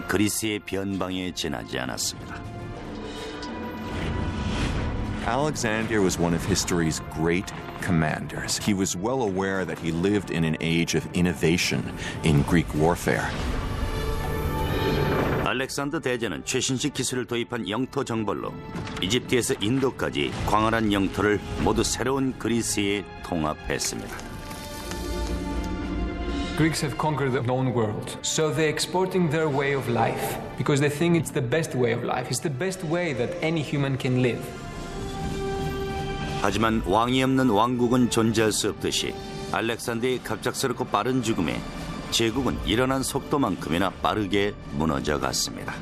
그리스의 변방에 지나지 않았습니다. Alexander was one of history's great commanders. He was well aware that he lived in an age of innovation in Greek warfare. 알렉산더 대제는 최신식 기술을 도입한 영토 정벌로 이집트에서 인도까지 광활한 영토를 모두 새로운 그리스에 통합했습니다. Greeks have conquered the known world, so they're exporting their way of life because they think it's the best way of life. It's the best way that any human can live. 하지만 왕이 없는 왕국은 존재할 수 없듯이 알렉산더의 갑작스럽고 빠른 죽음에 제국은 일어난 속도만큼이나 빠르게 무너져 갔습니다.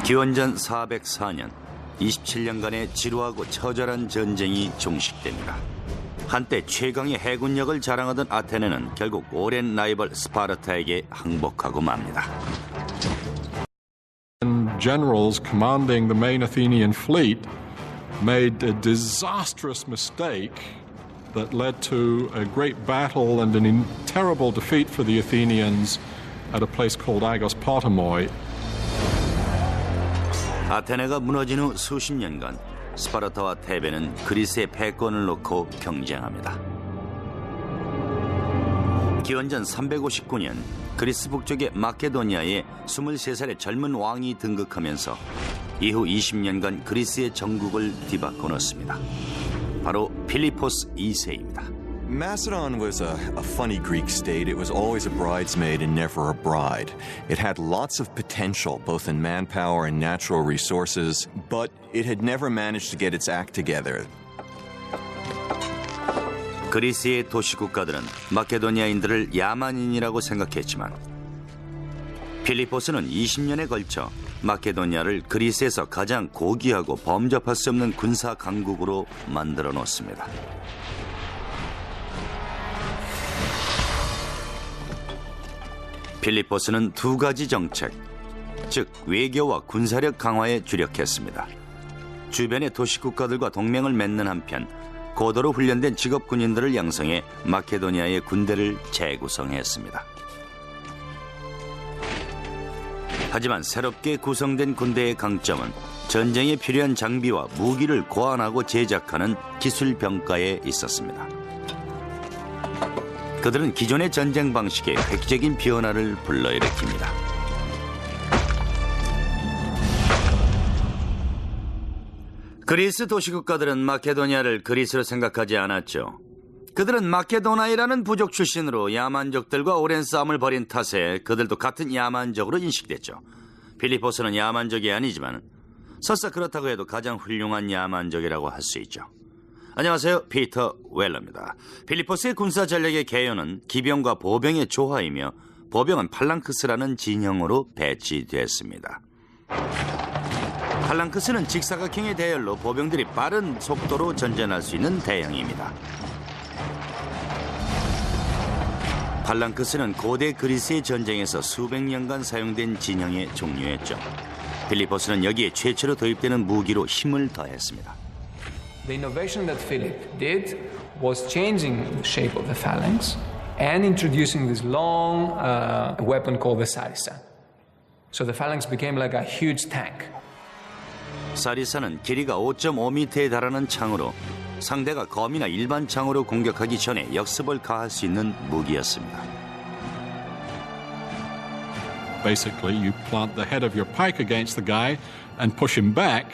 기원전 404년 27년간의 지루하고 처절한 전쟁이 종식됩니다. 한때 최강의 해군력을 자랑하던 아테네는 결국 오랜 라이벌 스파르타에게 항복하고 맙니다. Generals commanding the main Athenian fleet made a disastrous mistake that led to a great battle and a terrible defeat for the Athenians at a place called Aigos Potamoi. 아테네가 무너진 후 수십 년간 스파르타와 테베는 그리스의 패권을 놓고 경쟁합니다. 기원전 359년 그리스 북쪽의 마케도니아에 23살의 젊은 왕이 등극하면서 이후 20년간 그리스의 정국을 뒤바꿔 놓습니다. 바로 필리포스 2세입니다. Macedon was a funny Greek state. It was always a bridesmaid and never a bride. It had lots of potential, both in manpower and natural resources, but it had never managed to get its act together. 그리스의 도시국가들은 마케도니아인들을 야만인이라고 생각했지만 필리포스는 20년에 걸쳐 마케도니아를 그리스에서 가장 고귀하고 범접할 수 없는 군사 강국으로 만들어 놓습니다. 필리포스는 두 가지 정책, 즉 외교와 군사력 강화에 주력했습니다. 주변의 도시국가들과 동맹을 맺는 한편 고도로 훈련된 직업 군인들을 양성해 마케도니아의 군대를 재구성했습니다. 하지만 새롭게 구성된 군대의 강점은 전쟁에 필요한 장비와 무기를 고안하고 제작하는 기술 병가에 있었습니다. 그들은 기존의 전쟁 방식에 획기적인 변화를 불러일으킵니다. 그리스 도시국가들은 마케도니아를 그리스로 생각하지 않았죠. 그들은 마케도나이라는 부족 출신으로 야만족들과 오랜 싸움을 벌인 탓에 그들도 같은 야만족으로 인식됐죠. 필리포스는 야만족이 아니지만 설사 그렇다고 해도 가장 훌륭한 야만족이라고 할 수 있죠. 안녕하세요, 피터 웰러입니다. 필리포스의 군사 전략의 개요는 기병과 보병의 조화이며 보병은 팔랑크스라는 진영으로 배치됐습니다. 팔랑크스는 직사각형의 대열로 보병들이 빠른 속도로 전전할 수 있는 대형입니다. 팔랑크스는 고대 그리스의 전쟁에서 수백 년간 사용된 진영의 종류였죠. 필리포스는 여기에 최초로 도입되는 무기로 힘을 더했습니다. The innovation that Philip did was changing the shape of the phalanx and introducing this long weapon called the sarissa. So the phalanx became like a huge tank. 사리사는 길이가 5.5m에 달하는 창으로 상대가 검이나 일반 창으로 공격하기 전에 역습을 가할 수 있는 무기였습니다. Basically, you plant the head of your pike against the guy and push him back.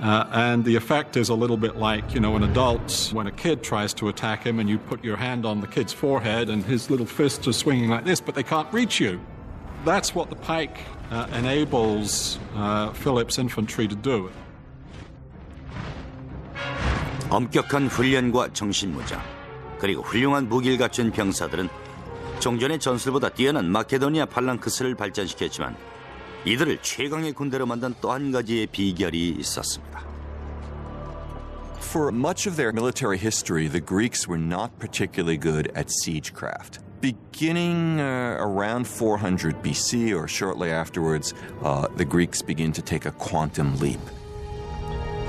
And the effect is a little bit like, an adult, when a kid tries to attack him and you put your hand on the kid's forehead and his little fists are swinging like this, but they can't reach you. That's what the pike enables Philip's infantry to do. 엄격한 훈련과 정신무장, 그리고 훌륭한 무기를 갖춘 병사들은 종전의 전술보다 뛰어난 마케도니아 팔랑크스를 발전시켰지만 이들을 최강의 군대로 만든 또 한 가지의 비결이 있었습니다. For much of their military history, the Greeks were not particularly good at siegecraft. Beginning around 400 BC or shortly afterwards, the Greeks begin to take a quantum leap.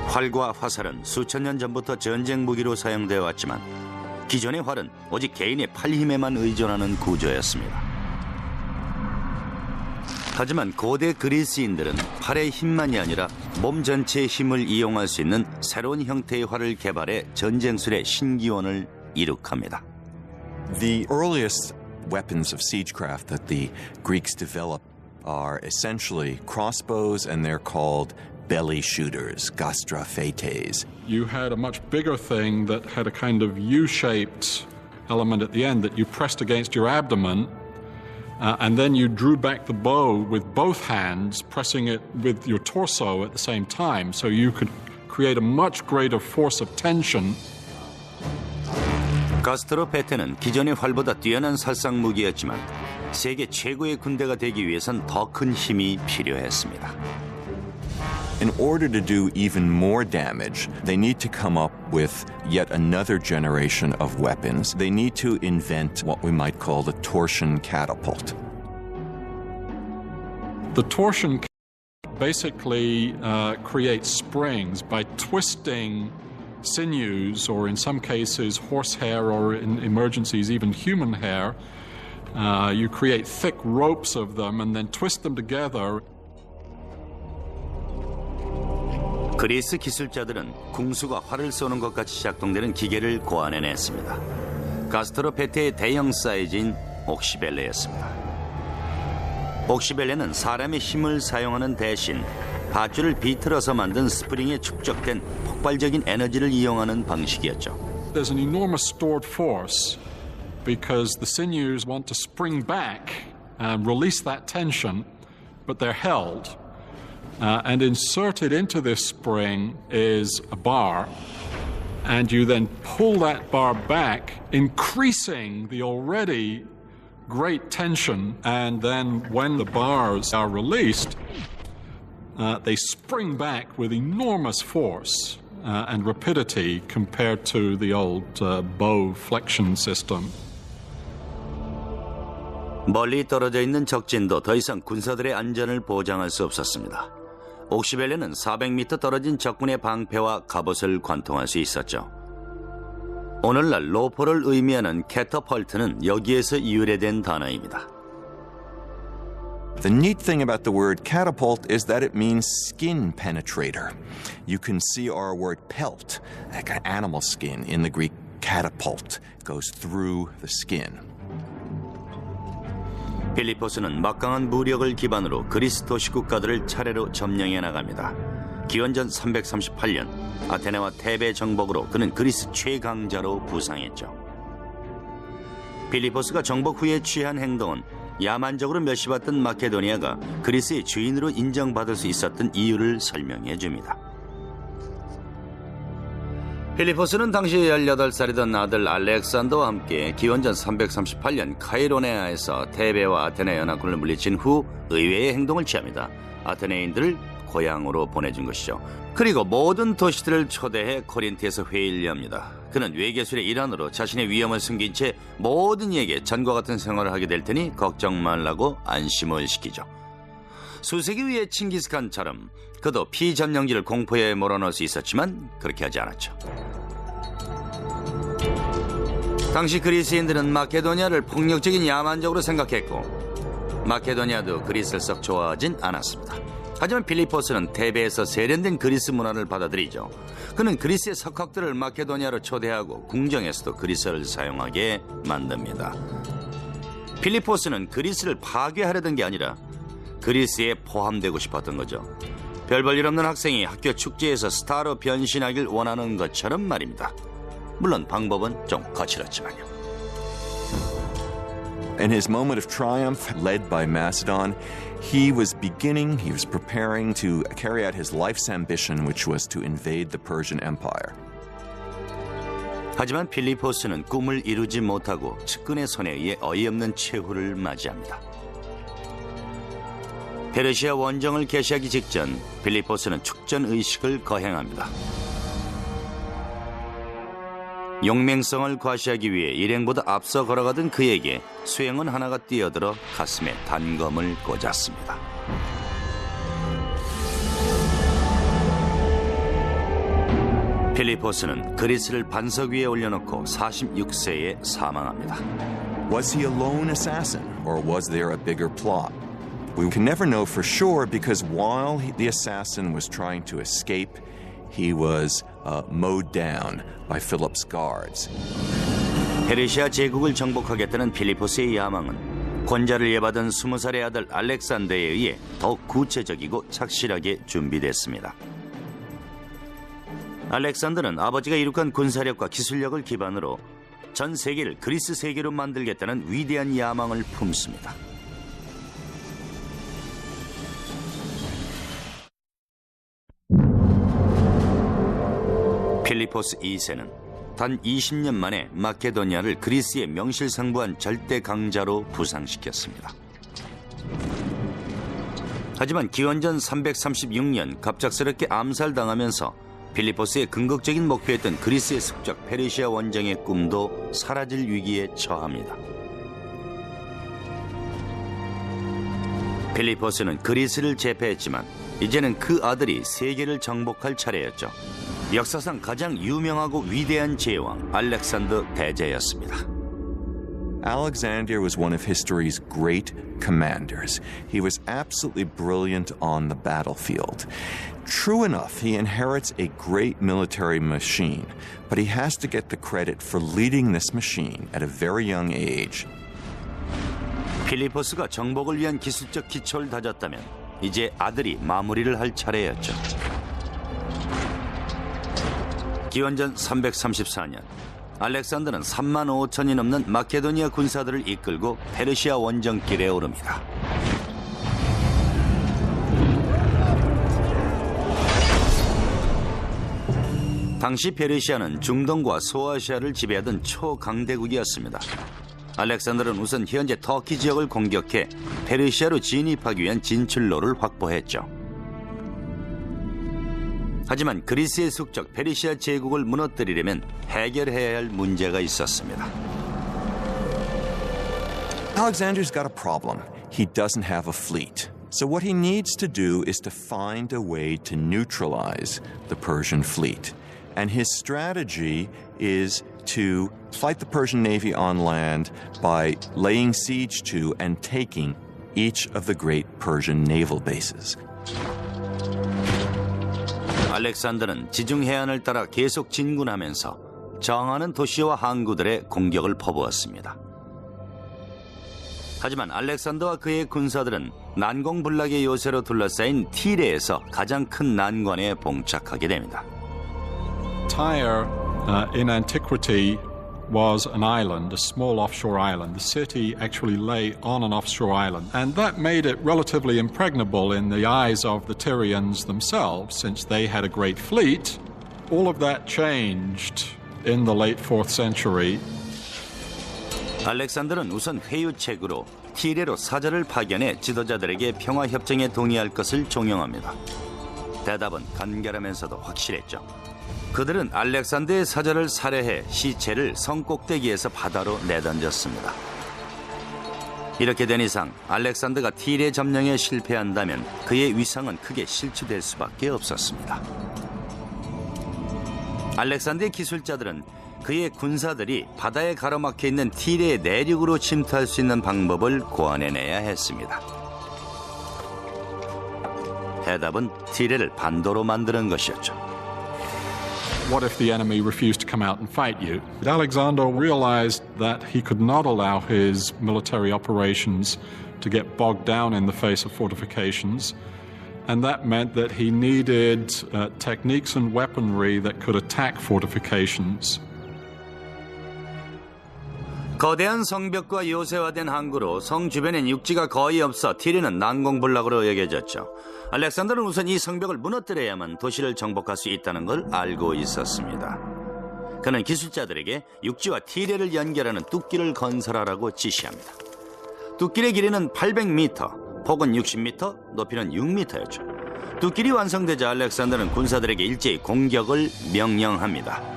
활과 화살은 수천 년 전부터 전쟁 무기로 사용되어 왔지만 기존의 활은 오직 개인의 팔 힘에만 의존하는 구조였습니다. 하지만 고대 그리스인들은 팔의 힘만이 아니라 몸 전체의 힘을 이용할 수 있는 새로운 형태의 활을 개발해 전쟁술의 신기원을 이룩합니다. The earliest weapons of siegecraft that the Greeks developed are essentially crossbows, and they're called belly shooters, gastrophetes. You had a much bigger thing that had a kind of U-shaped element at the end that you pressed against your abdomen, and then you drew back the bow with both hands, pressing it with your torso at the same time, so you could create a much greater force of tension. 가스트로페테는 기존의 활보다 뛰어난 살상 무기였지만 세계 최고의 군대가 되기 위해선 더 큰 힘이 필요했습니다. In order to do even more damage, they need to come up with yet another generation of weapons. They need to invent what we might call the torsion catapult. The torsion basically creates springs by twisting sinews, or in some cases horsehair, or in emergencies even human hair. You create thick ropes of them and then twist them together. 그리스 기술자들은 궁수가 활을 쏘는 것 같이 작동되는 기계를 고안해냈습니다. 가스트로페테의 대형 사이즈인 옥시벨레였습니다. 옥시벨레는 사람의 힘을 사용하는 대신 밧줄을 비틀어서 만든 스프링에 축적된 폭발적인 에너지를 이용하는 방식이었죠. There's an enormous stored force because the sinews want to spring back and release that tension, but they're held. And inserted into this spring is a bar, and you then pull that bar back, increasing the already great tension, and then when the bars are released, they spring back with enormous force and rapidity compared to the old bow flexion system. 멀리 떨어져 있는 적진도 더 이상 군사들의 안전을 보장할 수 없었습니다. 옥시벨레는 400m 떨어진 적군의 방패와 갑옷을 관통할 수 있었죠. 오늘날 로포를 의미하는 캐터펄트는 여기에서 유래된 단어입니다. The neat thing about the word catapult is that it means skin penetrator. You can see our word pelt, like an animal skin, in the Greek catapult. It goes through the skin. 필리포스는 막강한 무력을 기반으로 그리스 도시 국가들을 차례로 점령해 나갑니다. 기원전 338년 아테네와 테베 정복으로 그는 그리스 최강자로 부상했죠. 필리포스가 정복 후에 취한 행동은 야만적으로 멸시받던 마케도니아가 그리스의 주인으로 인정받을 수 있었던 이유를 설명해 줍니다. 필리포스는 당시 18살이던 아들 알렉산더와 함께 기원전 338년 카이로네아에서 테베와 아테네 연합군을 물리친 후 의외의 행동을 취합니다. 아테네인들을 고향으로 보내준 것이죠. 그리고 모든 도시들을 초대해 코린트에서 회의를 엽니다. 그는 외교술의 일환으로 자신의 위험을 숨긴 채 모든 이에게 전과 같은 생활을 하게 될 테니 걱정 말라고 안심을 시키죠. 수세기 후의 칭기스칸처럼 그도 피점령지를 공포에 몰아넣을 수 있었지만 그렇게 하지 않았죠. 당시 그리스인들은 마케도니아를 폭력적인 야만적으로 생각했고 마케도니아도 그리스를 썩 좋아하진 않았습니다. 하지만 필리포스는 테베에서 세련된 그리스 문화를 받아들이죠. 그는 그리스의 석학들을 마케도니아로 초대하고 궁정에서도 그리스어를 사용하게 만듭니다. 필리포스는 그리스를 파괴하려던 게 아니라 그리스에 포함되고 싶었던 거죠. 별 볼 일 없는 학생이 학교 축제에서 스타로 변신하길 원하는 것처럼 말입니다. 물론 방법은 좀 거칠었지만요. In his moment of triumph, led by Macedon, he was preparing to carry out his life's ambition, which was to invade the Persian Empire. 하지만 필리포스는 꿈을 이루지 못하고 측근의 손에 의해 어이없는 최후를 맞이합니다. 페르시아 원정을 개시하기 직전 필리포스는 축전 의식을 거행합니다. 용맹성을 과시하기 위해 일행보다 앞서 걸어가던 그에게 수행원 하나가 뛰어들어 가슴에 단검을 꽂았습니다. 필리포스는 그리스를 반석 위에 올려놓고 46세에 사망합니다. Was he a lone assassin, or was there a bigger plot? We can never know for sure because while the assassin was trying to escape, he was mowed down by Philip's guards. 페르시아 제국을 정복하겠다는 필리포스의 야망은 권자를 예받은 20살의 아들 알렉산더에 의해 더욱 구체적이고 착실하게 준비됐습니다. 알렉산더는 아버지가 이룩한 군사력과 기술력을 기반으로 전 세계를 그리스 세계로 만들겠다는 위대한 야망을 품습니다. 필리포스 2세는 단 20년 만에 마케도니아를 그리스의 명실상부한 절대 강자로 부상시켰습니다. 하지만 기원전 336년 갑작스럽게 암살당하면서 필리포스의 궁극적인 목표였던 그리스의 숙적 페르시아 원정의 꿈도 사라질 위기에 처합니다. 필리포스는 그리스를 제패했지만 이제는 그 아들이 세계를 정복할 차례였죠. 역사상 가장 유명하고 위대한 제왕 알렉산더 대제였습니다. Alexander was one of history's great commanders. He was absolutely brilliant on the battlefield. True enough, he inherits a great military machine, but he has to get the credit for leading this machine at a very young age. 필리포스가 정복을 위한 기술적 기초를 다졌다면 이제 아들이 마무리를 할 차례였죠. 기원전 334년 알렉산더는 3만 5천이 넘는 마케도니아 군사들을 이끌고 페르시아 원정길에 오릅니다. 당시 페르시아는 중동과 소아시아를 지배하던 초강대국이었습니다. 알렉산더는 우선 현재 터키 지역을 공격해 페르시아로 진입하기 위한 진출로를 확보했죠. 하지만 그리스의 숙적 페르시아 제국을 무너뜨리려면 해결해야 할 문제가 있었습니다. Alexander's got a problem. He doesn't have a fleet. So what he needs to do is to find a way to neutralize the Persian fleet. And his strategy is to fight the Persian Navy on land by laying siege to and taking each of the great Persian naval bases. 알렉산더는 지중 해안을 따라 계속 진군하면서 저항하는 도시와 항구들의 공격을 퍼부었습니다. 하지만 알렉산더와 그의 군사들은 난공불락의 요새로 둘러싸인 티레에서 가장 큰 난관에 봉착하게 됩니다. Tyre in antiquity was an island, a small offshore island. The city actually lay on an offshore island, and that made it relatively impregnable in the eyes of the Tyrians themselves, since they had a great fleet. All of that changed in the late 4th century. 알렉산더는 우선 회유책으로 티레로 사절을 파견해 지도자들에게 평화협정에 동의할 것을 종용합니다. 대답은 간결하면서도 확실했죠. 그들은 알렉산더의 사절을 살해해 시체를 성 꼭대기에서 바다로 내던졌습니다. 이렇게 된 이상 알렉산더가 티레 점령에 실패한다면 그의 위상은 크게 실추될 수밖에 없었습니다. 알렉산더의 기술자들은 그의 군사들이 바다에 가로막혀 있는 티레의 내륙으로 침투할 수 있는 방법을 고안해내야 했습니다. 해답은 티레를 반도로 만드는 것이었죠. What if the enemy refused to come out and fight you? Alexander realized that he could not allow his military operations to get bogged down in the face of fortifications, and that meant that he needed techniques and weaponry that could attack fortifications. 거대한 성벽과 요새화된 항구로 성 주변엔 육지가 거의 없어 티레는 난공불락으로 여겨졌죠. 알렉산더는 우선 이 성벽을 무너뜨려야만 도시를 정복할 수 있다는 걸 알고 있었습니다. 그는 기술자들에게 육지와 티레를 연결하는 뚝길을 건설하라고 지시합니다. 뚝길의 길이는 800m, 폭은 60m, 높이는 6m였죠. 뚝길이 완성되자 알렉산더는 군사들에게 일제히 공격을 명령합니다.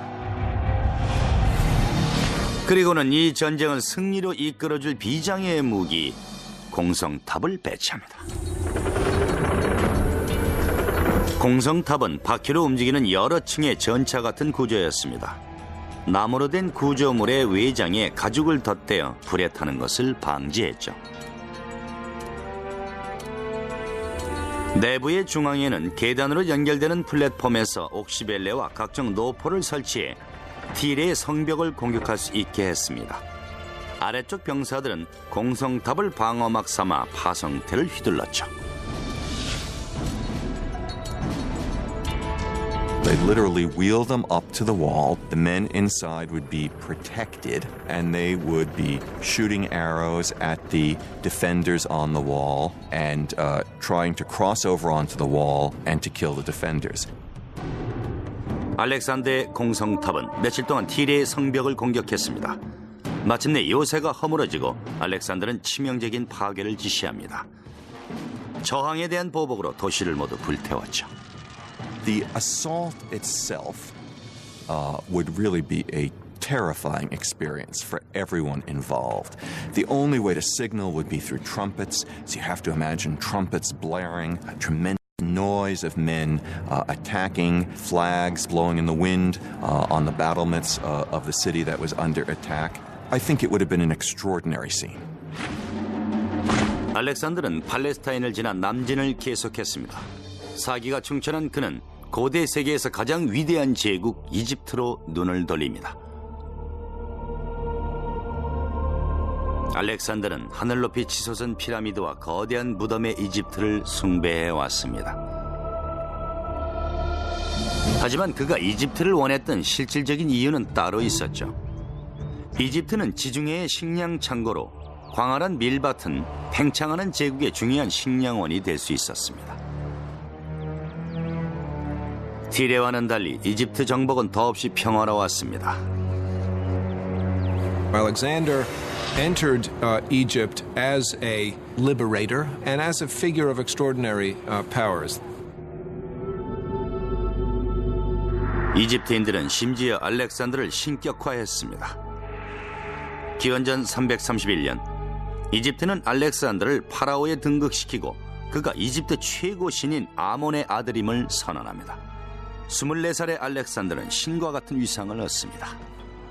그리고는 이 전쟁을 승리로 이끌어줄 비장의 무기 공성탑을 배치합니다. 공성탑은 바퀴로 움직이는 여러 층의 전차 같은 구조였습니다. 나무로 된 구조물의 외장에 가죽을 덧대어 불에 타는 것을 방지했죠. 내부의 중앙에는 계단으로 연결되는 플랫폼에서 옥시벨레와 각종 노포를 설치해 티레의 성벽을 공격할 수 있게 했습니다. 아래쪽 병사들은 공성탑을 방어막 삼아 파성태를 휘둘렀죠. They'd literally wheel them up to the wall. The men inside would be protected, and they would be shooting arrows at the defenders on the wall and trying to cross over onto the wall and to kill the defenders. 알렉산더의 공성탑은 며칠 동안 티레의 성벽을 공격했습니다. 마침내 요새가 허물어지고 알렉산더는 치명적인 파괴를 지시합니다. 저항에 대한 보복으로 도시를 모두 불태웠죠. The assault itself would really be a terrifying experience for everyone involved. The only way to signal would be through trumpets, so you have to imagine trumpets blaring, a tremendous noise of men attacking, flags blowing in the wind on the battlements of the city that was under attack. I think it would have been an extraordinary scene. 알렉산더는 팔레스타인을 지나 남진을 계속했습니다. 사기가 충천한 그는 고대 세계에서 가장 위대한 제국 이집트로 눈을 돌립니다. 알렉산더는 하늘 높이 치솟은 피라미드와 거대한 무덤의 이집트를 숭배해 왔습니다. 하지만 그가 이집트를 원했던 실질적인 이유는 따로 있었죠. 이집트는 지중해의 식량 창고로 광활한 밀밭은 팽창하는 제국의 중요한 식량원이 될 수 있었습니다. 티레와는 달리 이집트 정복은 더없이 평화로웠습니다. Alexander entered Egypt as a liberator and as a figure of extraordinary powers. 이집트인들은 심지어 알렉산더를 신격화했습니다. 기원전 331년 이집트는 알렉산더를 파라오에 등극시키고 그가 이집트 최고 신인 아몬의 아들임을 선언합니다. 24살의 알렉산더는 신과 같은 위상을 얻습니다.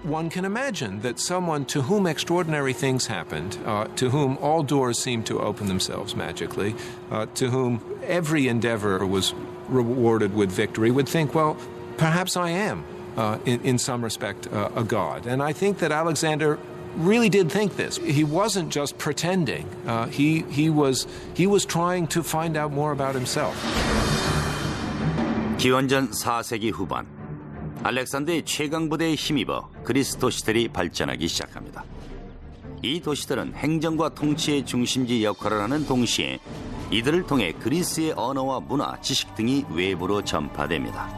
One can imagine that someone to whom extraordinary things happened, to whom all doors seemed to open themselves magically, to whom every endeavor was rewarded with victory, would think, well, perhaps I am, in some respect, a god. And I think that Alexander really did think this. He wasn't just pretending. He was trying to find out more about himself. 기원전 4세기 후반 알렉산더의 최강 부대에 힘입어 그리스 도시들이 발전하기 시작합니다. 이 도시들은 행정과 통치의 중심지 역할을 하는 동시에 이들을 통해 그리스의 언어와 문화, 지식 등이 외부로 전파됩니다.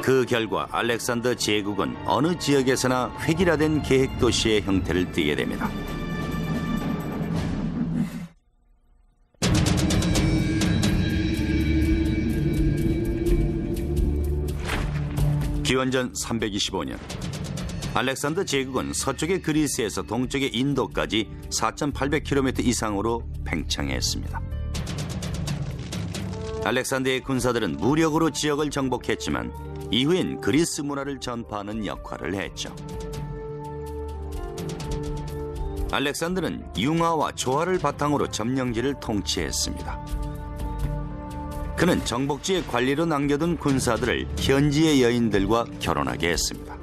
그 결과 알렉산더 제국은 어느 지역에서나 획일화된 계획 도시의 형태를 띠게 됩니다. 기원전 325년 알렉산더 제국은 서쪽의 그리스에서 동쪽의 인도까지 4,800km 이상으로 팽창했습니다. 알렉산더의 군사들은 무력으로 지역을 정복했지만 이후엔 그리스 문화를 전파하는 역할을 했죠. 알렉산더는 융화와 조화를 바탕으로 점령지를 통치했습니다. 그는 정복지의 관리로 남겨둔 군사들을 현지의 여인들과 결혼하게 했습니다.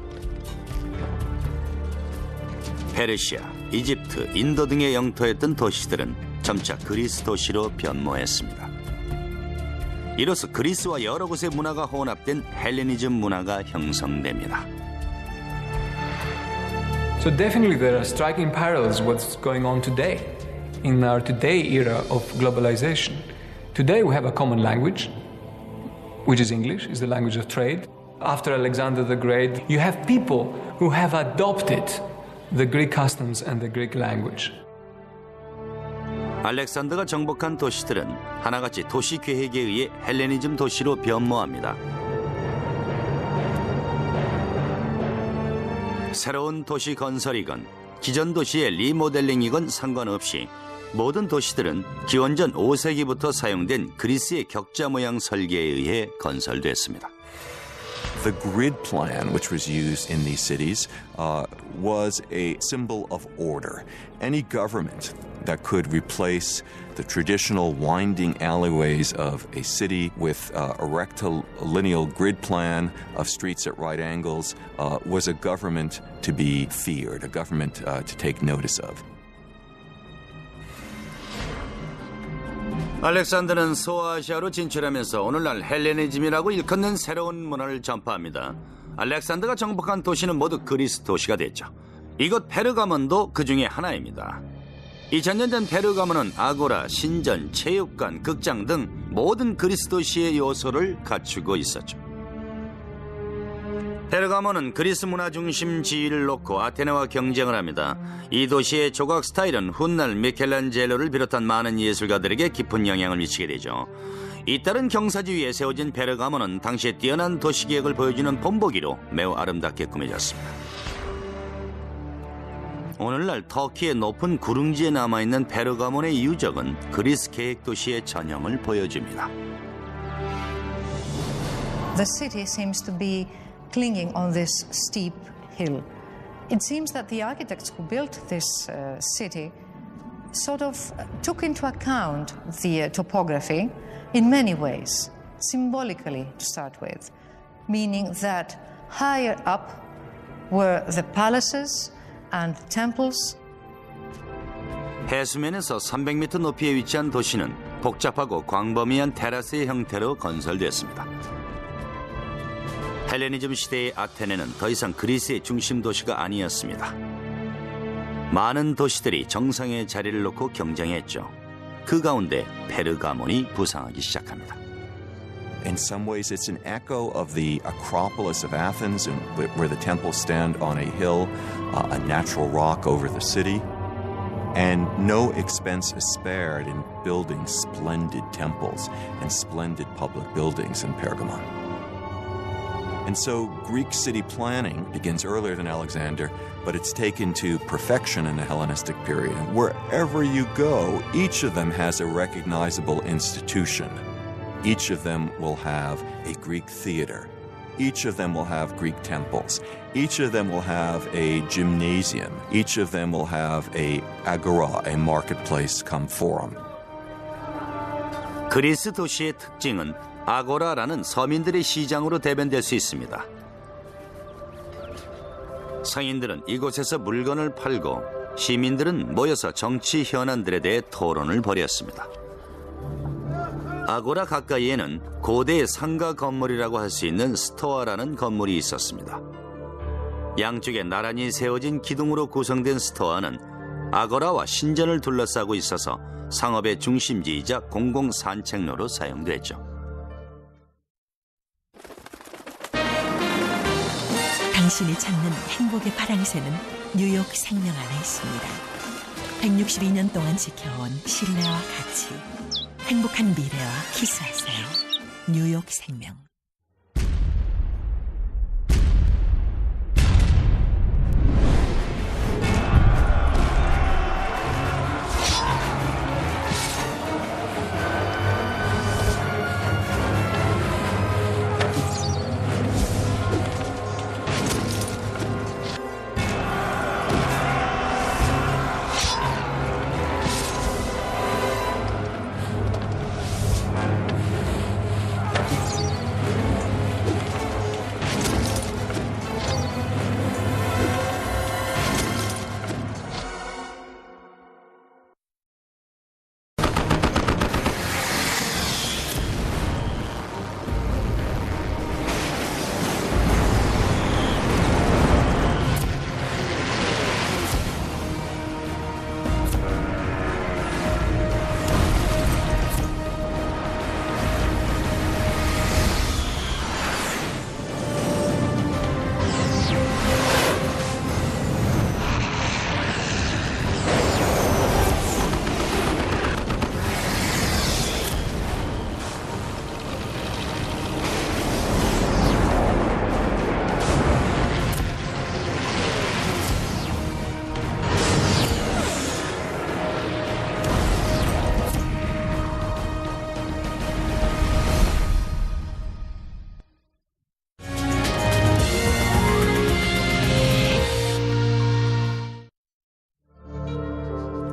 페르시아, 이집트, 인도 등의 영토였던 도시들은 점차 그리스 도시로 변모했습니다. 이로써 그리스와 여러 곳의 문화가 혼합된 헬레니즘 문화가 형성됩니다. So definitely there are striking parallels with what's going on today, in our today era of globalization. Today we have a common language, which is English, is the language of trade. After Alexander the Great, you have people who have adopted the Greek customs and the Greek language. 알렉산더가 정복한 도시들은 하나같이 도시 계획에 의해 헬레니즘 도시로 변모합니다. 새로운 도시 건설이건 기존 도시의 리모델링이건 상관없이 모든 도시들은 기원전 5세기부터 사용된 그리스의 격자 모양 설계에 의해 건설됐습니다. The grid plan, which was used in these cities, was a symbol of order. Any government that could replace the traditional winding alleyways of a city with a rectilineal grid plan of streets at right angles was a government to be feared, a government to take notice of. 알렉산더는 소아시아로 진출하면서 오늘날 헬레니즘이라고 일컫는 새로운 문화를 전파합니다. 알렉산더가 정복한 도시는 모두 그리스 도시가 됐죠. 이곳 페르가몬도 그 중에 하나입니다. 2000년 전 페르가몬은 아고라, 신전, 체육관, 극장 등 모든 그리스 도시의 요소를 갖추고 있었죠. 페르가몬은 그리스 문화 중심 지위를 놓고 아테네와 경쟁을 합니다. 이 도시의 조각 스타일은 훗날 미켈란젤로를 비롯한 많은 예술가들에게 깊은 영향을 미치게 되죠. 잇따른 경사지 위에 세워진 페르가몬은 당시의 뛰어난 도시계획을 보여주는 본보기로 매우 아름답게 꾸며졌습니다. 오늘날 터키의 높은 구릉지에 남아있는 페르가몬의 유적은 그리스 계획 도시의 전형을 보여줍니다. The city seems to be clinging on this steep hill. It seems that the architects who built this city sort of took into account the topography in many ways, symbolically to start with, meaning that higher up were the palaces and temples. 해수면에서 300m 높이에 위치한 도시는 복잡하고 광범위한 테라스의 형태로 건설됐습니다. 헬레니즘 시대의 아테네는 더 이상 그리스의 중심 도시가 아니었습니다. 많은 도시들이 정상의 자리를 놓고 경쟁했죠. 그 가운데 페르가몬이 부상하기 시작합니다. In some ways, it's an echo of the Acropolis of Athens, where the temples stand on a hill, a natural rock over the city. And no expense is spared in building splendid temples and splendid public buildings in Pergamon. And so Greek city planning begins earlier than Alexander, but it's taken to perfection in the Hellenistic period. And wherever you go, each of them has a recognizable institution. Each of them will have a Greek theater. Each of them will have Greek temples. Each of them will have a gymnasium. Each of them will have a agora, a marketplace come forum. 그리스 도시의 특징은 아고라라는 서민들의 시장으로 대변될 수 있습니다. 상인들은 이곳에서 물건을 팔고 시민들은 모여서 정치 현안들에 대해 토론을 벌였습니다. 아고라 가까이에는 고대의 상가 건물이라고 할 수 있는 스토아라는 건물이 있었습니다. 양쪽에 나란히 세워진 기둥으로 구성된 스토아는 아고라와 신전을 둘러싸고 있어서 상업의 중심지이자 공공 산책로로 사용됐죠. 당신이 찾는 행복의 파랑새는 뉴욕 생명 안에 있습니다. 162년 동안 지켜온 신뢰와 가치, 행복한 미래와 키스하세요. 뉴욕 생명.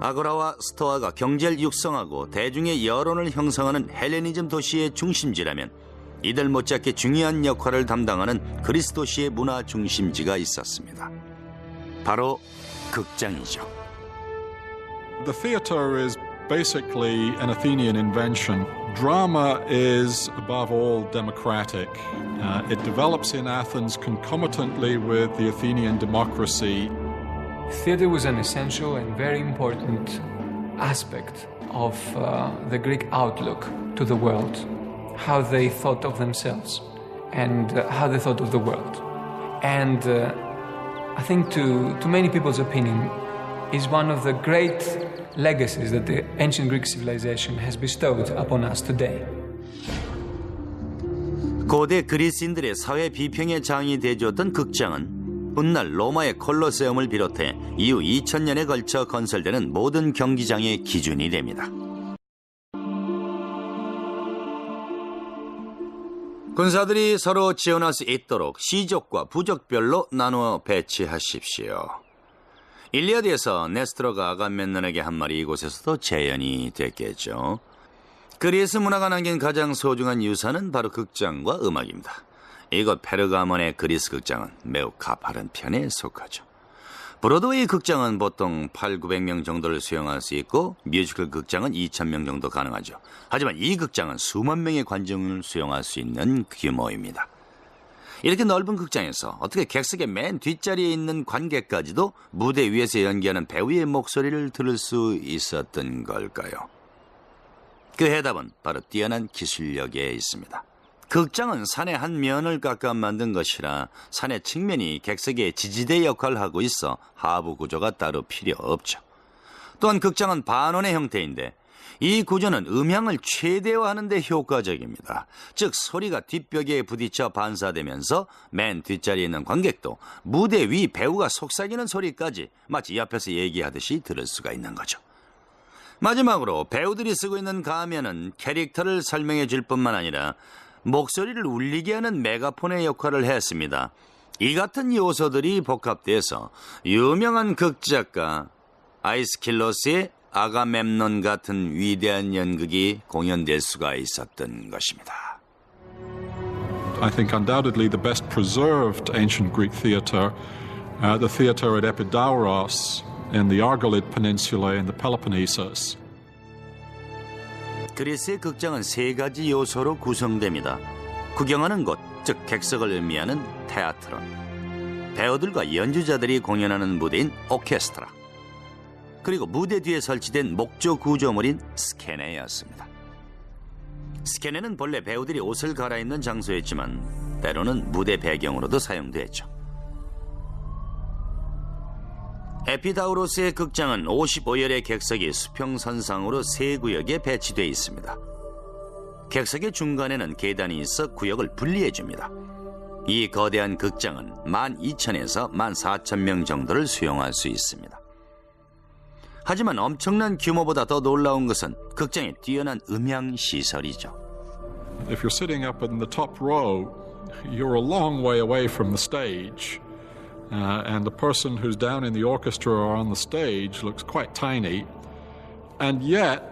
아고라와 스토아가 경제를 육성하고 대중의 여론을 형성하는 헬레니즘 도시의 중심지라면 이들 못지않게 중요한 역할을 담당하는 그리스 도시의 문화 중심지가 있었습니다. 바로 극장이죠. The theater is basically an Athenian invention. Drama is, above all, democratic. It develops in Athens concomitantly with the Athenian democracy. Theatre was an essential and very important aspect of the Greek outlook to the world, how they thought of themselves and how they thought of the world. And I think to many people's opinion is one of the great legacies that the ancient Greek civilization has bestowed upon us today. 고대 그리스인들의 사회 비평의 장이 되어주었던 극장은 훗날 로마의 콜로세움을 비롯해 이후 2000년에 걸쳐 건설되는 모든 경기장의 기준이 됩니다. 군사들이 서로 지원할 수 있도록 시족과 부족별로 나누어 배치하십시오. 일리아드에서 네스토로가 아감멤논에게 한 말이 이곳에서도 재현이 됐겠죠. 그리스 문화가 남긴 가장 소중한 유산은 바로 극장과 음악입니다. 이곳 페르가몬의 그리스 극장은 매우 가파른 편에 속하죠. 브로드웨이 극장은 보통 800~900명 정도를 수용할 수 있고 뮤지컬 극장은 2000명 정도 가능하죠. 하지만 이 극장은 수만 명의 관중을 수용할 수 있는 규모입니다. 이렇게 넓은 극장에서 어떻게 객석의 맨 뒷자리에 있는 관객까지도 무대 위에서 연기하는 배우의 목소리를 들을 수 있었던 걸까요? 그 해답은 바로 뛰어난 기술력에 있습니다. 극장은 산의 한 면을 깎아 만든 것이라 산의 측면이 객석의 지지대 역할을 하고 있어 하부 구조가 따로 필요 없죠. 또한 극장은 반원의 형태인데 이 구조는 음향을 최대화하는 데 효과적입니다. 즉 소리가 뒷벽에 부딪혀 반사되면서 맨 뒷자리에 있는 관객도 무대 위 배우가 속삭이는 소리까지 마치 옆에서 얘기하듯이 들을 수가 있는 거죠. 마지막으로 배우들이 쓰고 있는 가면은 캐릭터를 설명해 줄 뿐만 아니라 목소리를 울리게 하는 메가폰의 역할을 했습니다. 이 같은 요소들이 복합돼서 유명한 극작가 아이스킬로스의 아가멤논 같은 위대한 연극이 공연될 수가 있었던 것입니다. I think undoubtedly the best preserved ancient Greek theatre, the theatre at Epidauros in the Argolid Peninsula in the Peloponnesus. 그리스의 극장은 세 가지 요소로 구성됩니다. 구경하는 곳, 즉 객석을 의미하는 테아트론, 배우들과 연주자들이 공연하는 무대인 오케스트라, 그리고 무대 뒤에 설치된 목조 구조물인 스케네였습니다. 스케네는 본래 배우들이 옷을 갈아입는 장소였지만 때로는 무대 배경으로도 사용됐죠. 에피다우로스의 극장은 55열의 객석이 수평선상으로 세 구역에 배치되어 있습니다. 객석의 중간에는 계단이 있어 구역을 분리해줍니다. 이 거대한 극장은 12,000에서 14,000명 정도를 수용할 수 있습니다. 하지만 엄청난 규모보다 더 놀라운 것은 극장의 뛰어난 음향 시설이죠. If you're sitting up in the top row, you're a long way away from the stage. And the person who's down in the orchestra or on the stage looks quite tiny. And yet,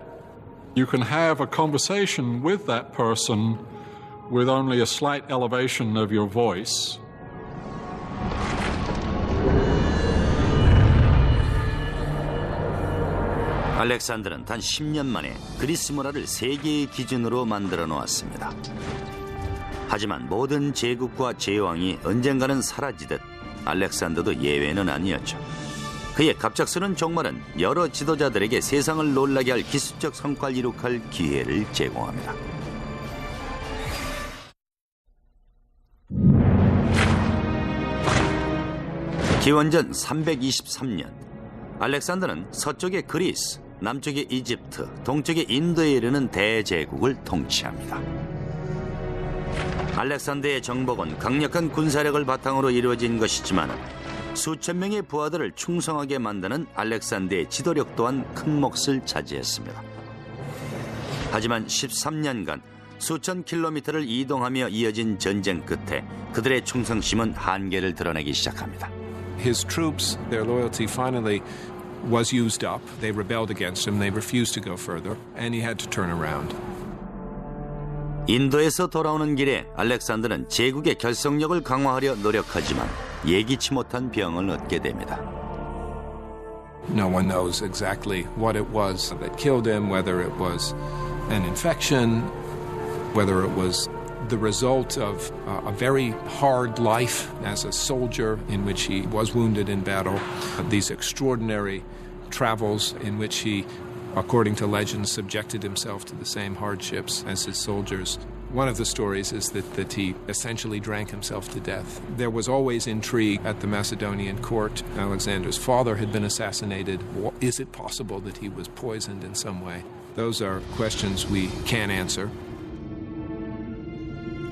you can have a conversation with that person with only a slight elevation of your voice. 알렉산더는 단 10년 만에 그리스 문화를 세계의 기준으로 만들어 놓았습니다. 하지만 모든 제국과 제왕이 언젠가는 사라지듯 알렉산더도 예외는 아니었죠. 그의 갑작스러운 종말은 여러 지도자들에게 세상을 놀라게 할 기술적 성과를 이룩할 기회를 제공합니다. 기원전 323년 알렉산더는 서쪽의 그리스, 남쪽의 이집트, 동쪽의 인도에 이르는 대제국을 통치합니다. 알렉산더의 정복은 강력한 군사력을 바탕으로 이루어진 것이지만 수천 명의 부하들을 충성하게 만드는 알렉산더의 지도력 또한 큰 몫을 차지했습니다. 하지만 13년간 수천 킬로미터를 이동하며 이어진 전쟁 끝에 그들의 충성심은 한계를 드러내기 시작합니다. His troops, their loyalty finally was used up. They rebelled against him. They refused to go further, and he had to turn around. 인도에서 돌아오는 길에 알렉산더는 제국의 결속력을 강화하려 노력하지만 예기치 못한 병을 얻게 됩니다. No one knows exactly what it was that killed him, whether it was an infection, whether it was the result of a very hard life as a soldier in which he was wounded in battle, these extraordinary travels in which he, according to legends, subjected himself to the same hardships as his soldiers. One of the stories is that he essentially drank himself to death. There was always intrigue at the Macedonian court. Alexander's father had been assassinated. Is it possible that he was poisoned in some way? Those are questions we can't answer.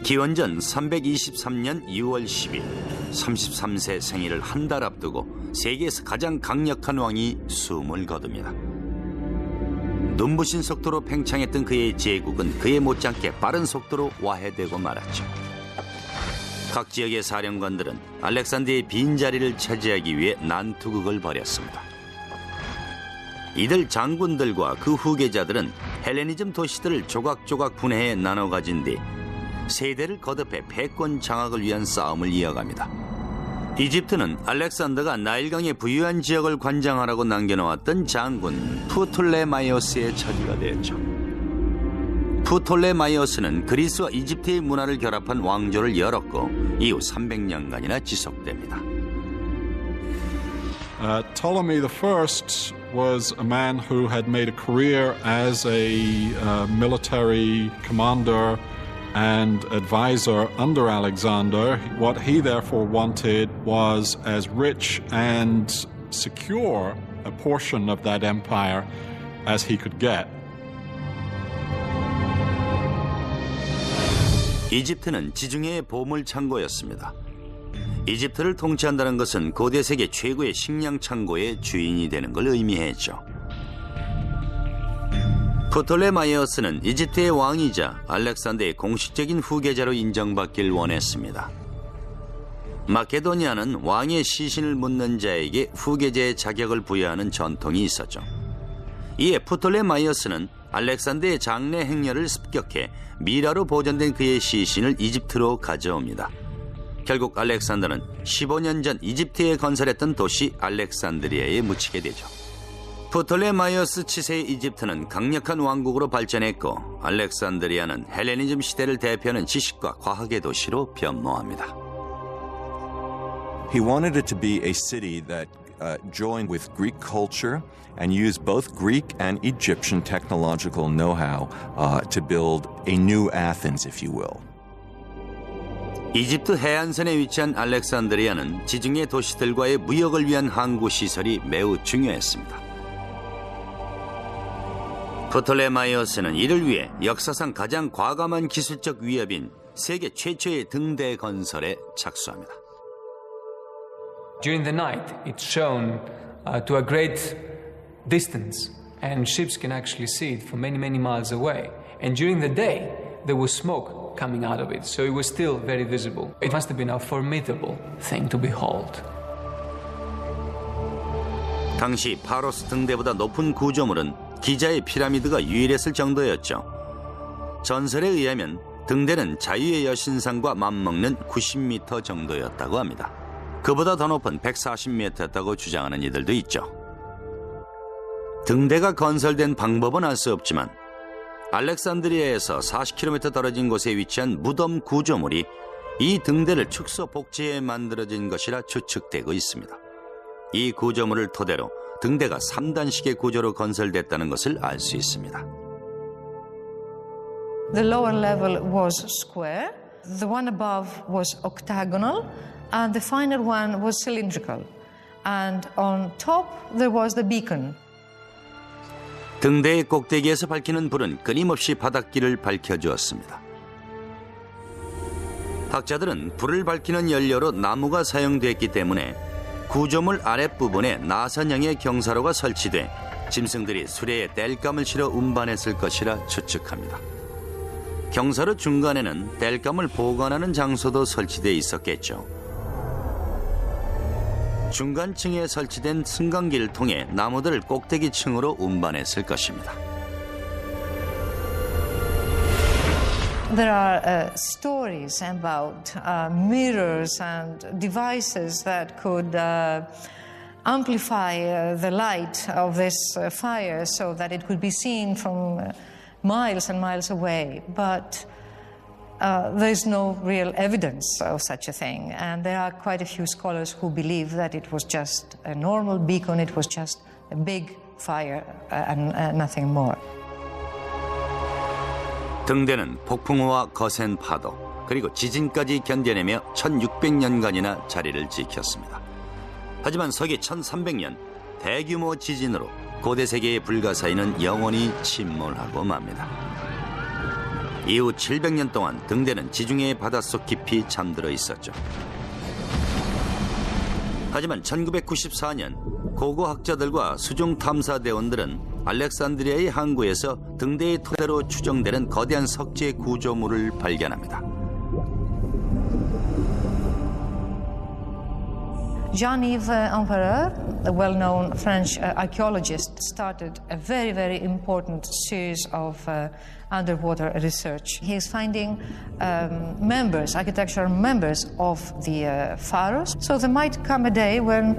기원전 323년 2월 10일 33세 생일을 한 달 앞두고 세계에서 가장 강력한 왕이 숨을 거둡니다. 눈부신 속도로 팽창했던 그의 제국은 그에 못지않게 빠른 속도로 와해되고 말았죠. 각 지역의 사령관들은 알렉산더의 빈자리를 차지하기 위해 난투극을 벌였습니다. 이들 장군들과 그 후계자들은 헬레니즘 도시들을 조각조각 분해해 나눠 가진 뒤 세대를 거듭해 패권 장악을 위한 싸움을 이어갑니다. 이집트는 알렉산더가 나일강의 부유한 지역을 관장하라고 남겨놓았던 장군 프톨레마이오스의 처지가 되었죠. 프톨레마이오스는 그리스와 이집트의 문화를 결합한 왕조를 열었고 이후 300년간이나 지속됩니다. Ptolemy I was a man who had made a career as a military commander and advisor under Alexander. What he therefore wanted was as rich and secure a portion of that empire as he could get. 이집트는 지중해의 보물 창고였습니다. 이집트를 통치한다는 것은 고대 세계 최고의 식량 창고의 주인이 되는 걸 의미했죠. 프톨레마이오스는 이집트의 왕이자 알렉산더의 공식적인 후계자로 인정받길 원했습니다. 마케도니아는 왕의 시신을 묻는 자에게 후계자의 자격을 부여하는 전통이 있었죠. 이에 프톨레마이오스는 알렉산더의 장례 행렬을 습격해 미라로 보존된 그의 시신을 이집트로 가져옵니다. 결국 알렉산더는 15년 전 이집트에 건설했던 도시 알렉산드리아에 묻히게 되죠. 프톨레마이오스 치세의 이집트는 강력한 왕국으로 발전했고 알렉산드리아는 헬레니즘 시대를 대표하는 지식과 과학의 도시로 변모합니다. He wanted it to be a city that joined with Greek culture and used both Greek and Egyptian technological know-how to build a new Athens, if you will. 이집트 해안선에 위치한 알렉산드리아는 지중해 도시들과의 무역을 위한 항구 시설이 매우 중요했습니다. 프톨레마이오스는 이를 위해 역사상 가장 과감한 기술적 위협인 세계 최초의 등대 건설에 착수합니다. During the night, it's shown to a great distance, and ships can actually see it from many, many miles away. And during the day, there was smoke coming out of it, so it was still very visible. It must have been a formidable thing to behold. 당시 파로스 등대보다 높은 구조물은 기자의 피라미드가 유일했을 정도였죠. 전설에 의하면 등대는 자유의 여신상과 맞먹는 90m 정도였다고 합니다. 그보다 더 높은 140m였다고 주장하는 이들도 있죠. 등대가 건설된 방법은 알 수 없지만 알렉산드리아에서 40km 떨어진 곳에 위치한 무덤 구조물이 이 등대를 축소 복제해 만들어진 것이라 추측되고 있습니다. 이 구조물을 토대로 등대가 3단식의 구조로 건설됐다는 것을 알 수 있습니다. The lower level was square, the one above was octagonal, and the final one was cylindrical. And on top there was the beacon. 등대의 꼭대기에서 밝히는 불은 끊임없이 바닷길을 밝혀주었습니다. 학자들은 불을 밝히는 연료로 나무가 사용됐기 때문에 구조물 아랫부분에 나선형의 경사로가 설치돼 짐승들이 수레에 땔감을 실어 운반했을 것이라 추측합니다. 경사로 중간에는 땔감을 보관하는 장소도 설치돼 있었겠죠. 중간층에 설치된 승강기를 통해 나무들을 꼭대기층으로 운반했을 것입니다. There are stories about mirrors and devices that could amplify the light of this fire so that it could be seen from miles and miles away. But there is no real evidence of such a thing. And there are quite a few scholars who believe that it was just a normal beacon, it was just a big fire and nothing more. 등대는 폭풍우와 거센 파도, 그리고 지진까지 견뎌내며 1600년간이나 자리를 지켰습니다. 하지만 서기 1300년 대규모 지진으로 고대 세계의 불가사의는 영원히 침몰하고 맙니다. 이후 700년 동안 등대는 지중해 바닷속 깊이 잠들어 있었죠. 하지만 1994년 고고학자들과 수중탐사대원들은 알렉산드리아의 항구에서 등대의 토대로 추정되는 거대한 석재 구조물을 발견합니다. Jean-Yves Empereur, a well-known French archaeologist, started a very, very important series of underwater research. He is finding members, architectural members of the pharos, so there might come a day when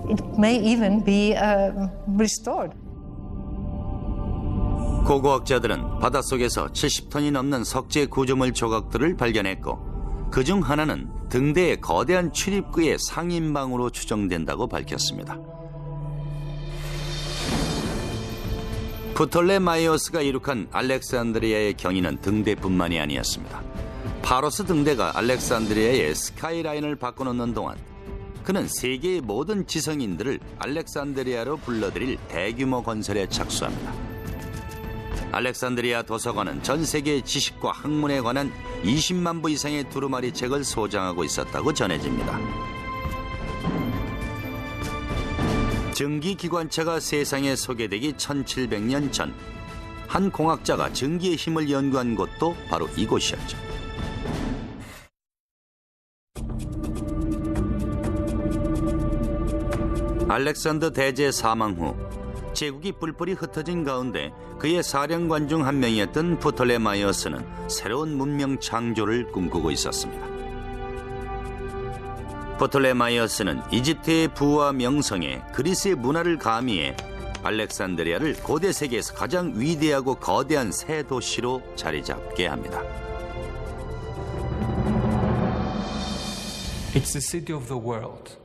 it may even be restored. 고고학자들은 바닷속에서 70톤이 넘는 석재 구조물 조각들을 발견했고 그중 하나는 등대의 거대한 출입구의 상인방으로 추정된다고 밝혔습니다. 프톨레마이오스가 이룩한 알렉산드리아의 경위는 등대뿐만이 아니었습니다. 파로스 등대가 알렉산드리아의 스카이라인을 바꿔놓는 동안 그는 세계의 모든 지성인들을 알렉산드리아로 불러들일 대규모 건설에 착수합니다. 알렉산드리아 도서관은 전 세계의 지식과 학문에 관한 20만 부 이상의 두루마리 책을 소장하고 있었다고 전해집니다. 증기기관차가 세상에 소개되기 1700년 전, 한 공학자가 증기의 힘을 연구한 곳도 바로 이곳이었죠. 알렉산더 대제 사망 후 제국이 뿔뿔이 흩어진 가운데 그의 사령관 중 한 명이었던 프톨레마이오스는 새로운 문명 창조를 꿈꾸고 있었습니다. 프톨레마이오스는 이집트의 부와 명성에 그리스의 문화를 가미해 알렉산드리아를 고대 세계에서 가장 위대하고 거대한 새 도시로 자리 잡게 합니다. It's the city of the world.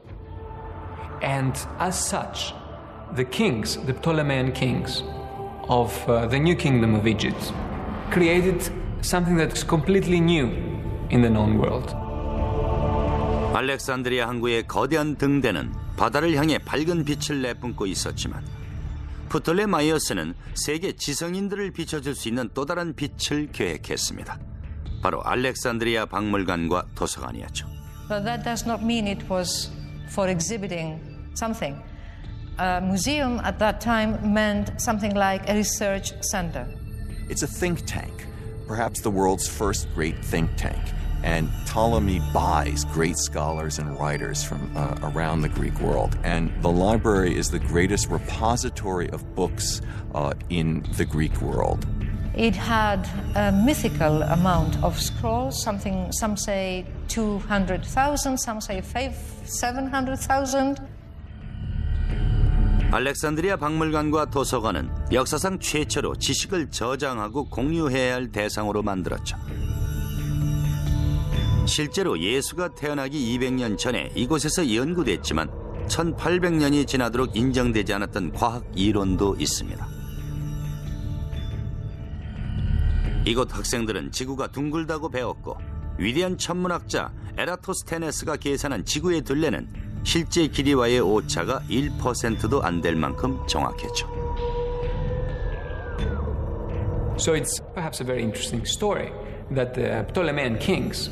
And as such, the kings, the Ptolemean kings of the new kingdom of Egypt, created something that's completely new in the known world. 알렉산드리아 항구의 거대한 등대는 바다를 향해 밝은 빛을 내뿜고 있었지만 프톨레마이오스는 세계 지성인들을 비춰줄 수 있는 또 다른 빛을 계획했습니다. 바로 알렉산드리아 박물관과 도서관이었죠. But that does not mean it was for exhibiting something. A museum at that time meant something like a research center. It's a think tank, perhaps the world's first great think tank. And Ptolemy buys great scholars and writers from around the Greek world. And the library is the greatest repository of books in the Greek world. It had a mythical amount of scrolls, something, some say 200,000, some say 700,000. 알렉산드리아 박물관과 도서관은 역사상 최초로 지식을 저장하고 공유해야 할 대상으로 만들었죠. 실제로 예수가 태어나기 200년 전에 이곳에서 연구됐지만 1800년이 지나도록 인정되지 않았던 과학 이론도 있습니다. 이곳 학생들은 지구가 둥글다고 배웠고 위대한 천문학자 에라토스테네스가 계산한 지구의 둘레는 실제 길이와의 오차가 1%도 안 될 만큼 정확했죠. So it's perhaps a very interesting story that the Ptolemean kings,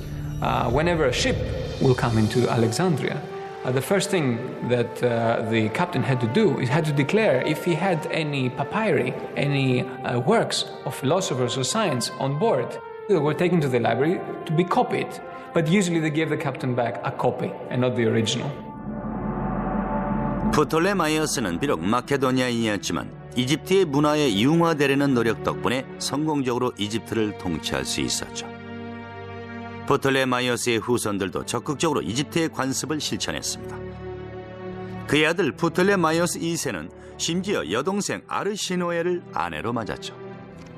whenever a ship will come into Alexandria, the first thing that the captain had to do is had to declare if he had any papyri, any works of philosophers or science on board. They were taken to the library to be copied, but usually they gave the captain back a copy and not the original. 프톨레마이오스는 비록 마케도니아인이었지만 이집트의 문화에 융화되려는 노력 덕분에 성공적으로 이집트를 통치할 수 있었죠. 프톨레마이오스의 후손들도 적극적으로 이집트의 관습을 실천했습니다. 그의 아들 프톨레마이오스 2세는 심지어 여동생 아르시노에를 아내로 맞았죠.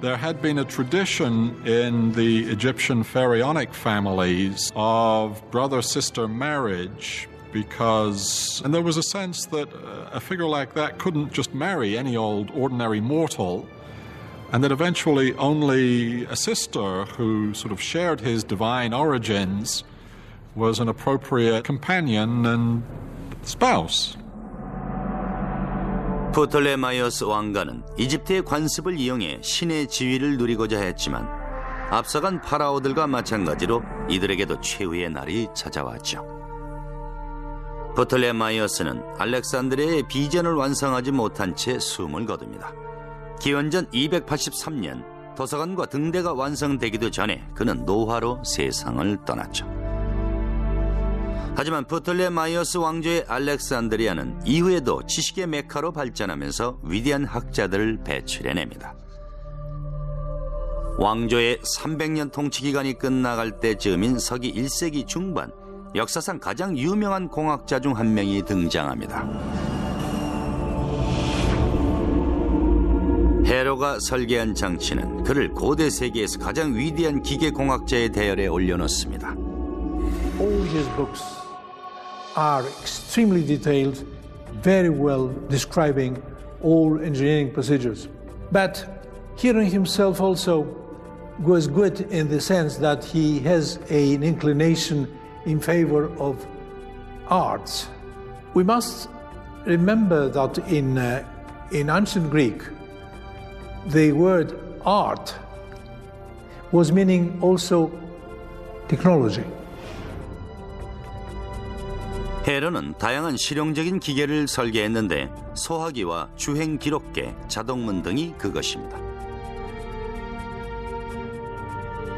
There had been a tradition in the Egyptian pharaonic families of brother-sister marriage and there was a sense that a figure like that couldn't just marry any old ordinary mortal, and that eventually only a sister who sort of shared his divine origins was an appropriate companion and spouse. 프톨레마이오스 왕가는 이집트의 관습을 이용해 신의 지위를 누리고자 했지만 앞서간 파라오들과 마찬가지로 이들에게도 최후의 날이 찾아왔죠. 프톨레마이오스는 알렉산드리아의 비전을 완성하지 못한 채 숨을 거둡니다. 기원전 283년 도서관과 등대가 완성되기도 전에 그는 노화로 세상을 떠났죠. 하지만 프톨레마이오스 왕조의 알렉산드리아는 이후에도 지식의 메카로 발전하면서 위대한 학자들을 배출해냅니다. 왕조의 300년 통치 기간이 끝나갈 때쯤인 서기 1세기 중반, 역사상 가장 유명한 공학자 중 한 명이 등장합니다. 헤로가 설계한 장치는 그를 고대 세계에서 가장 위대한 기계공학자의 대열에 올려놓습니다. All his books are extremely detailed, very well describing all engineering procedures. But Hero himself also was good in the sense that he has an inclination in favor of arts. We must remember that in ancient Greek, the word art was meaning also technology. 헤로는 다양한 실용적인 기계를 설계했는데 소화기와 주행 기록계, 자동문 등이 그것입니다.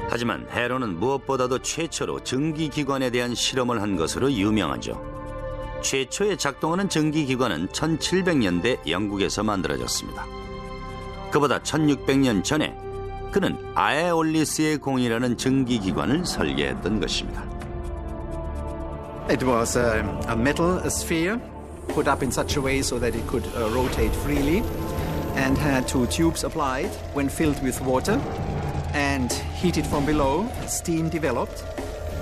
하지만 헤로는 무엇보다도 최초로 전기기관에 대한 실험을 한 것으로 유명하죠. 최초의 작동하는 전기기관은 1700년대 영국에서 만들어졌습니다. 그보다 1600년 전에 그는 아에올리스의 공이라는 전기기관을 설계했던 것입니다. It was a metal sphere put up in such a way so that it could rotate freely and had two tubes applied. When filled with water and heated from below, steam developed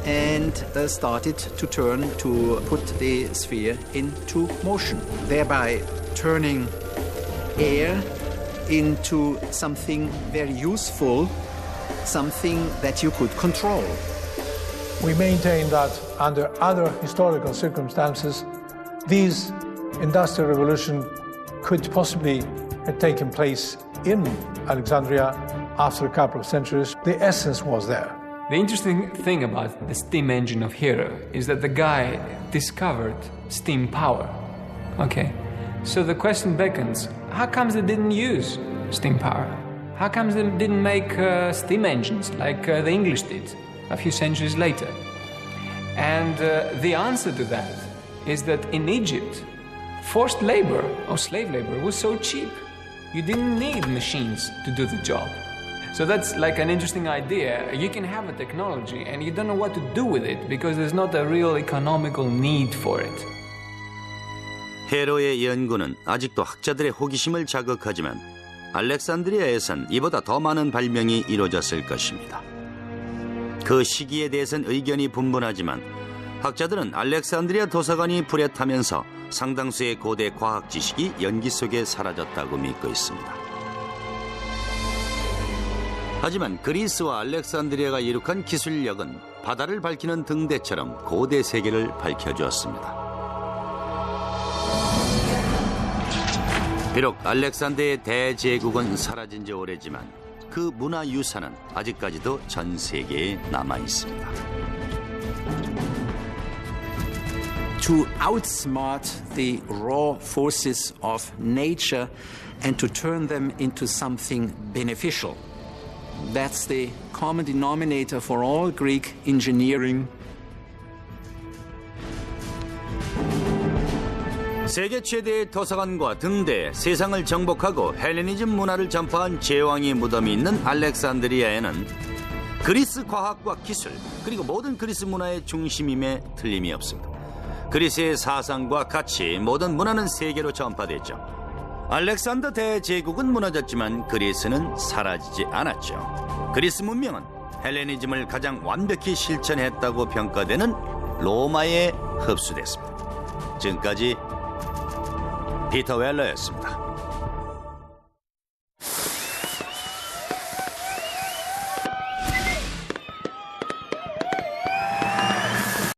and started to turn to put the sphere into motion, thereby turning air into something very useful, something that you could control. We maintain that under other historical circumstances, this industrial revolution could possibly have taken place in Alexandria after a couple of centuries. The essence was there. The interesting thing about the steam engine of Hero is that the guy discovered steam power. Okay, so the question beckons, how comes they didn't use steam power? How comes they didn't make steam engines like the English did a few centuries later? And the answer to that is that in Egypt, forced labor or slave labor was so cheap. You didn't need machines to do the job. So that's like an interesting idea. You can have a technology and you don't know what to do with it because there's not a real economical need for it. 헤로의 연구는 아직도 학자들의 호기심을 자극하지만 알렉산드리아에선 이보다 더 많은 발명이 이루어졌을 것입니다. 그 시기에 대해선 의견이 분분하지만 학자들은 알렉산드리아 도서관이 불에 타면서 상당수의 고대 과학 지식이 연기 속에 사라졌다고 믿고 있습니다. 하지만 그리스와 알렉산드리아가 이룩한 기술력은 바다를 밝히는 등대처럼 고대 세계를 밝혀주었습니다. 비록 알렉산더의 대제국은 사라진 지 오래지만 그 문화유산은 아직까지도 전 세계에 남아 있습니다. To outsmart the raw forces of nature and to turn them into something beneficial. That's the common denominator for all Greek engineering. 세계 최대의 도서관과 등대, 세상을 정복하고 헬레니즘 문화를 전파한 제왕의 무덤이 있는 알렉산드리아에는 그리스 과학과 기술 그리고 모든 그리스 문화의 중심임에 틀림이 없습니다. 그리스의 사상과 가치, 모든 문화는 세계로 전파됐죠. 알렉산더 대제국은 무너졌지만 그리스는 사라지지 않았죠. 그리스 문명은 헬레니즘을 가장 완벽히 실천했다고 평가되는 로마에 흡수됐습니다. 지금까지 피터 웰러였습니다.